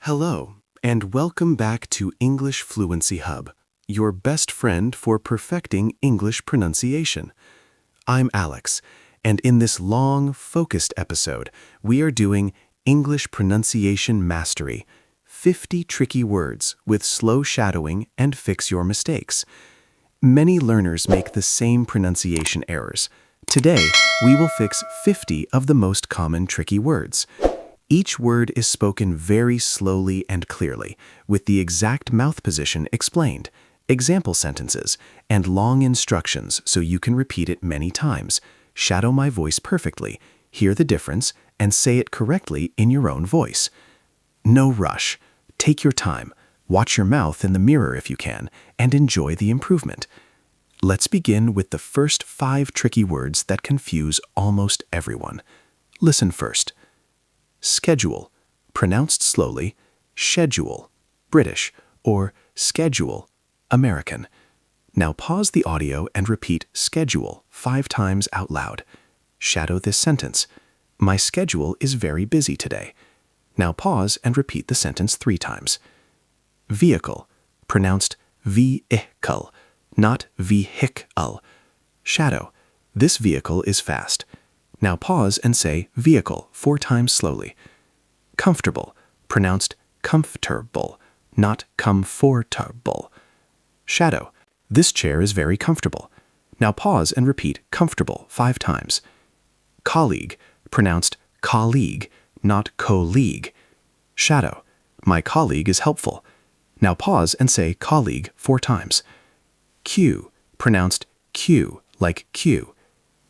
Hello, and welcome back to English Fluency Hub, your best friend for perfecting English pronunciation. I'm Alex, and in this long, focused episode, we are doing English Pronunciation Mastery, 50 tricky words with slow shadowing and fix your mistakes. Many learners make the same pronunciation errors. Today, we will fix 50 of the most common tricky words. Each word is spoken very slowly and clearly, with the exact mouth position explained, example sentences, and long instructions so you can repeat it many times, shadow my voice perfectly, hear the difference, and say it correctly in your own voice. No rush. Take your time, watch your mouth in the mirror if you can, and enjoy the improvement. Let's begin with the first 5 tricky words that confuse almost everyone. Listen first. Schedule, pronounced slowly, schedule, British, or schedule, American. Now pause the audio and repeat schedule 5 times out loud. Shadow this sentence. My schedule is very busy today. Now pause and repeat the sentence 3 times. Vehicle, pronounced vehicle, not vehicle. Shadow, this vehicle is fast. Now pause and say vehicle 4 times slowly. Comfortable, pronounced comfortable, not comfortable. Shadow, this chair is very comfortable. Now pause and repeat comfortable 5 times. Colleague, pronounced colleague, not colleague. Shadow, my colleague is helpful. Now pause and say colleague 4 times. Queue, pronounced queue, like queue.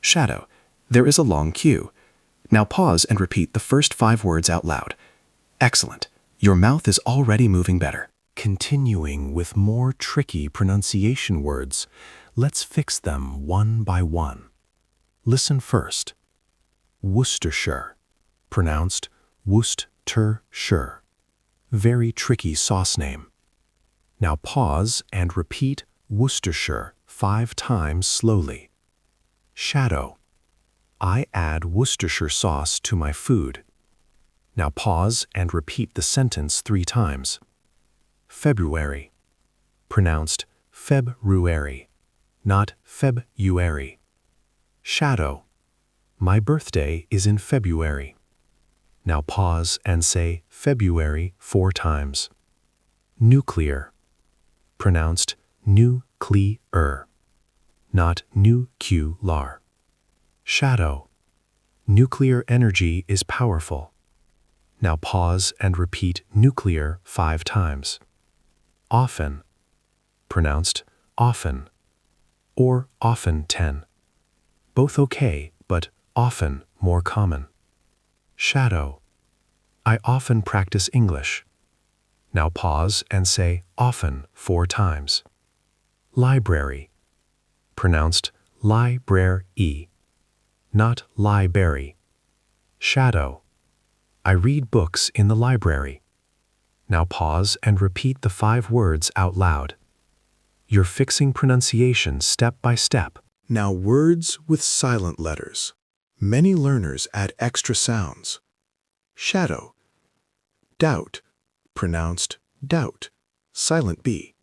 Shadow, there is a long queue. Now pause and repeat the first 5 words out loud. Excellent. Your mouth is already moving better. Continuing with more tricky pronunciation words, let's fix them one by one. Listen first. Worcestershire, pronounced Worcestershire. Very tricky sauce name. Now pause and repeat Worcestershire 5 times slowly. Shadow. I add Worcestershire sauce to my food. Now pause and repeat the sentence 3 times. February, pronounced February, not February. Shadow, my birthday is in February. Now pause and say February 4 times. Nuclear, pronounced nuclear, not nuclear. Shadow, nuclear energy is powerful. Now pause and repeat nuclear 5 times. Often, pronounced often, or often 10. Both okay, but often more common. Shadow, I often practice English. Now pause and say often 4 times. Library, pronounced library, not library. Shadow, I read books in the library. Now pause and repeat the 5 words out loud. You're fixing pronunciation step by step. Now words with silent letters. Many learners add extra sounds. Shadow. Doubt, pronounced doubt, silent B.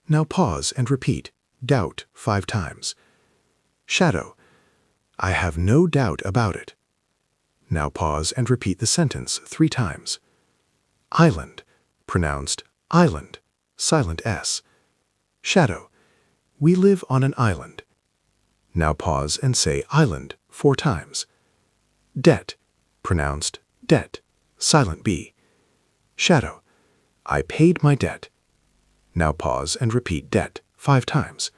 Now pause and repeat doubt 5 times. Shadow. I have no doubt about it. Now pause and repeat the sentence 3 times. Island, pronounced island, silent S. Shadow. We live on an island. Now pause and say island 4 times. Debt, pronounced debt, silent B. Shadow. I paid my debt. Now pause and repeat debt 5 times.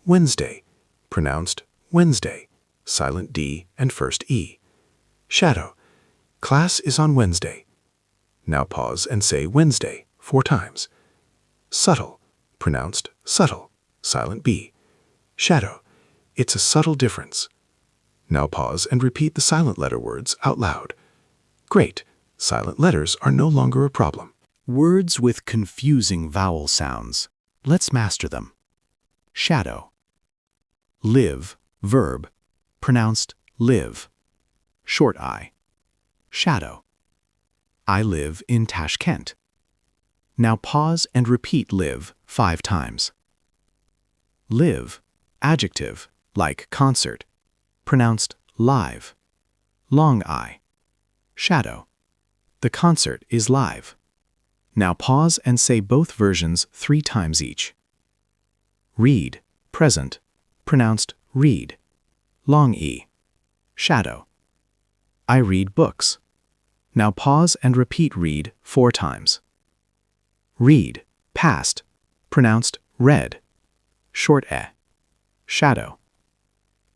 Wednesday, pronounced Wednesday, silent D and first E. Shadow. Class is on Wednesday. Now pause and say Wednesday 4 times. Subtle, pronounced subtle, silent B. Shadow. It's a subtle difference. Now pause and repeat the silent letter words out loud. Great. Silent letters are no longer a problem. Words with confusing vowel sounds. Let's master them. Shadow. Live, verb, pronounced live. Short I. Shadow. I live in Tashkent. Now pause and repeat live 5 times. Live, adjective, like concert, pronounced live. Long I. Shadow. The concert is live. Now pause and say both versions 3 times each. Read, present, pronounced read. Long E. Shadow. I read books. Now pause and repeat read 4 times. Read, past, pronounced read. Short E. Shadow.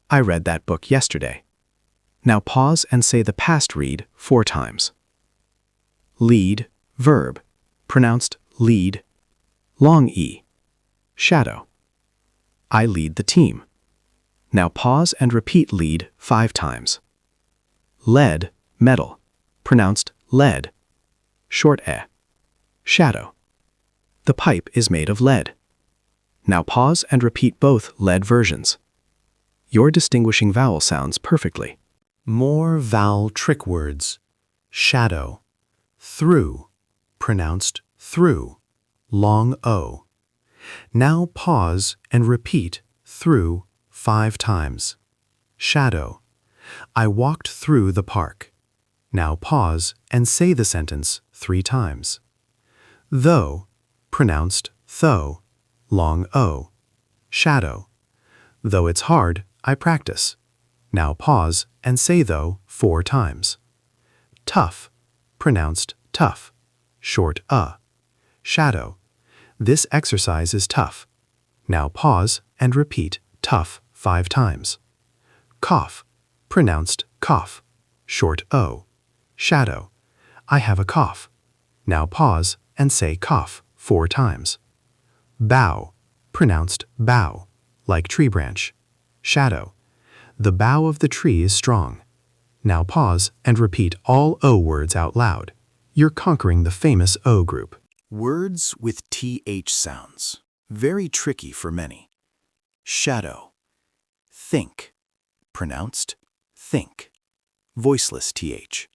I read that book yesterday. Now pause and say the past read 4 times. Lead, verb, pronounced lead. Long E. Shadow. I lead the team. Now pause and repeat lead 5 times. Lead, metal, pronounced lead. Short E. Shadow. The pipe is made of lead. Now pause and repeat both lead versions. You're distinguishing vowel sounds perfectly. More vowel trick words. Shadow. Through, pronounced through. Long O. Now pause and repeat through 5 times. Shadow. I walked through the park. Now pause and say the sentence 3 times. Though, pronounced though. Long O. Shadow. Though it's hard, I practice. Now pause and say though 4 times. Tough, pronounced tough. Short Shadow. This exercise is tough. Now pause and repeat tough 5 times. Cough, pronounced cough. Short O. Shadow. I have a cough. Now pause and say cough 4 times. Bough, pronounced bow, like tree branch. Shadow. The bough of the tree is strong. Now pause and repeat all O words out loud. You're conquering the famous O group. Words with TH sounds. Very tricky for many. Shadow. Think. Pronounced think. Voiceless TH.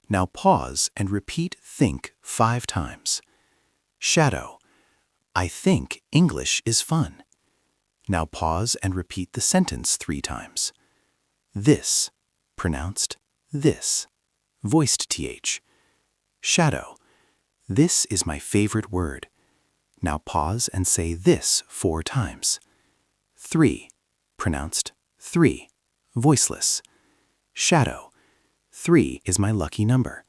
Now pause and repeat think 5 times. Shadow. I think English is fun. Now pause and repeat the sentence 3 times. This. Pronounced this. Voiced TH. Shadow. This is my favorite word. Now pause and say this 4 times. 3. Pronounced 3. Voiceless. Shadow. 3 is my lucky number.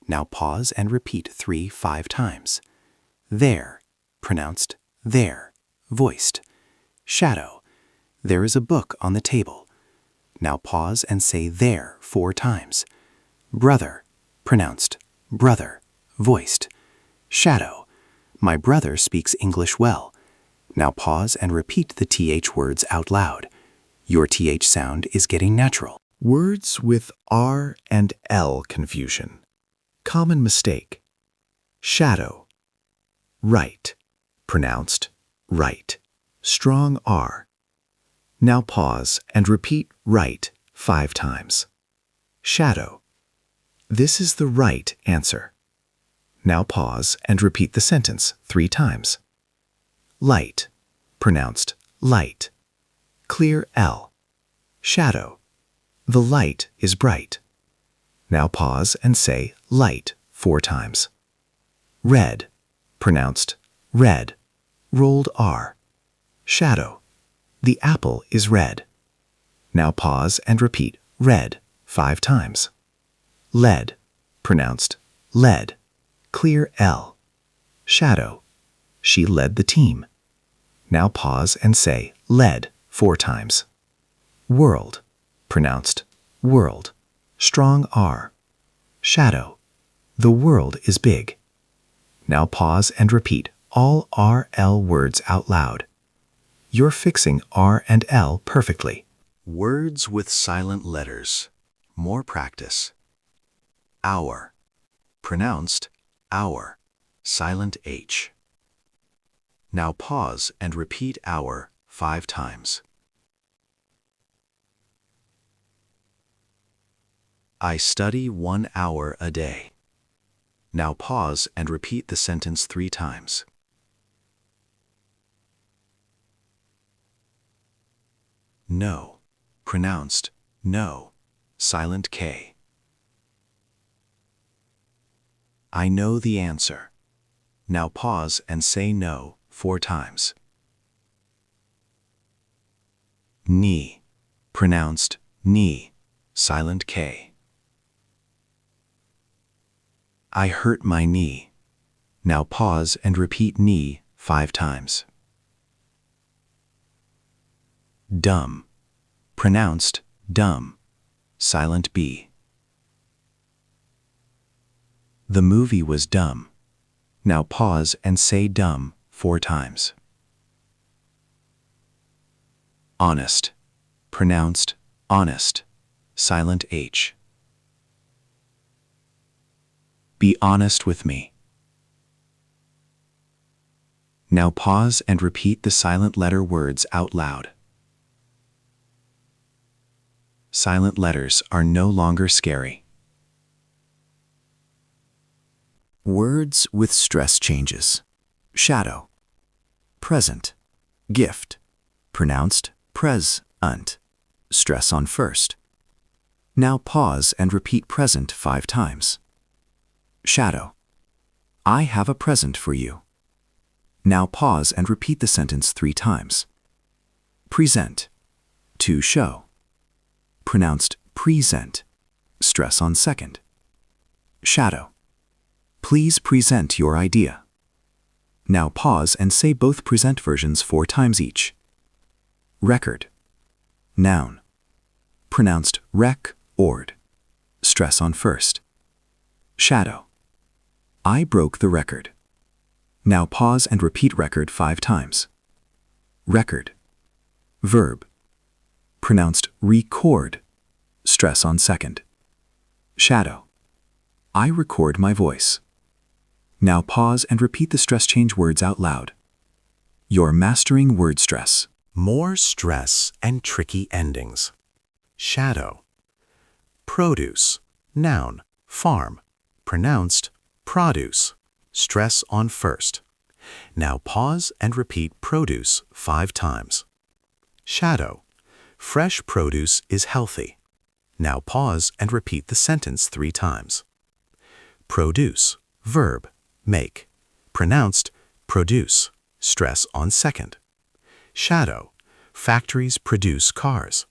Now pause and repeat 3 5 times. There. Pronounced there. Voiced. Shadow. There is a book on the table. Now pause and say there 4 times. Brother. Pronounced brother. Voiced. Shadow. My brother speaks English well. Now pause and repeat the TH words out loud. Your TH sound is getting natural. Words with R and L confusion. Common mistake. Shadow. Right. Pronounced right. Strong R. Now pause and repeat right 5 times. Shadow. This is the right answer. Now pause and repeat the sentence 3 times. Light. Pronounced light. Clear L. Shadow. The light is bright. Now pause and say light 4 times. Red. Pronounced red. Rolled R. Shadow. The apple is red. Now pause and repeat red 5 times. Lead. Pronounced lead. Clear L. Shadow. She led the team. Now pause and say led 4 times. World. Pronounced world. Strong R. Shadow. The world is big. Now pause and repeat all RL words out loud. You're fixing R and L perfectly. Words with silent letters. More practice. Hour. Pronounced hour. Silent H. Now pause and repeat hour 5 times. I study 1 hour a day. Now pause and repeat the sentence 3 times. No, pronounced no, silent K. I know the answer. Now pause and say no 4 times. Knee, pronounced knee, silent K. I hurt my knee. Now pause and repeat knee 5 times. Dumb, pronounced dumb, silent B. The movie was dumb. Now pause and say dumb 4 times. Honest, pronounced honest, silent H. Be honest with me. Now pause and repeat the silent letter words out loud. Silent letters are no longer scary. Words with stress changes. Shadow. Present. Gift. Pronounced pres-unt. Stress on first. Now pause and repeat present 5 times. Shadow. I have a present for you. Now pause and repeat the sentence 3 times. Present. To show. Pronounced present. Stress on second. Shadow. Please present your idea. Now pause and say both present versions 4 times each. Record. Noun. Pronounced rec-ord. Stress on first. Shadow. I broke the record. Now pause and repeat record 5 times. Record. Verb. Pronounced record. Stress on second. Shadow. I record my voice. Now pause and repeat the stress change words out loud. You're mastering word stress. More stress and tricky endings. Shadow. Produce. Noun. Farm. Pronounced produce. Stress on first. Now pause and repeat produce 5 times. Shadow. Fresh produce is healthy. Now pause and repeat the sentence 3 times. Produce. Verb. Make. Pronounced produce. Stress on second. Shadow. Factories produce cars.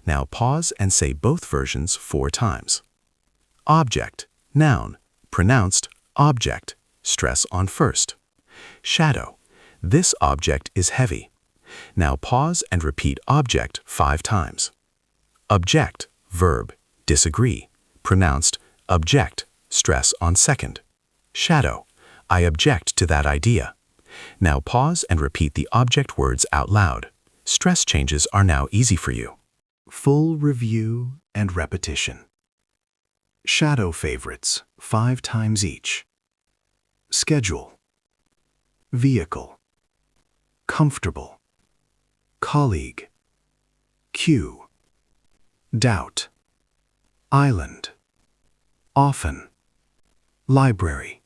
Now pause and say both versions 4 times. Object. Noun. Pronounced object. Stress on first. Shadow. This object is heavy. Now pause and repeat object 5 times. Object. Verb. Disagree. Pronounced object. Stress on second. Shadow. I object to that idea. Now pause and repeat the object words out loud. Stress changes are now easy for you. Full review and repetition. Shadow favorites 5 times each. Schedule. Vehicle. Comfortable. Colleague. Cue. Doubt. Island. Often. Library.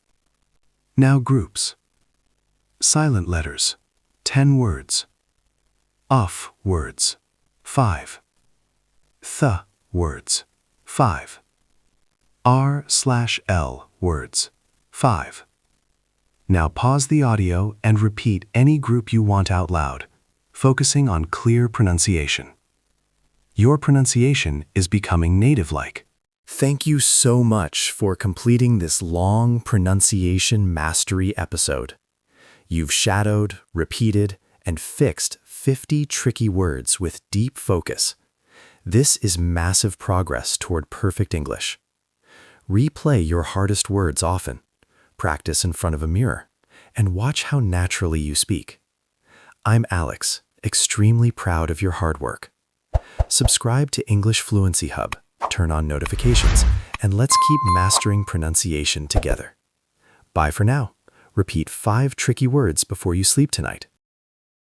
Now groups. Silent letters 10 words. Words 5. Words 5. R/L words 5. Now pause the audio and repeat any group you want out loud, focusing on clear pronunciation. Your pronunciation is becoming native-like. Thank you so much for completing this long pronunciation mastery episode. You've shadowed, repeated, and fixed 50 tricky words with deep focus. This is massive progress toward perfect English. Replay your hardest words often, practice in front of a mirror, and watch how naturally you speak. I'm Alex, extremely proud of your hard work. Subscribe to English Fluency Hub, turn on notifications, and let's keep mastering pronunciation together. Bye for now. Repeat 5 tricky words before you sleep tonight.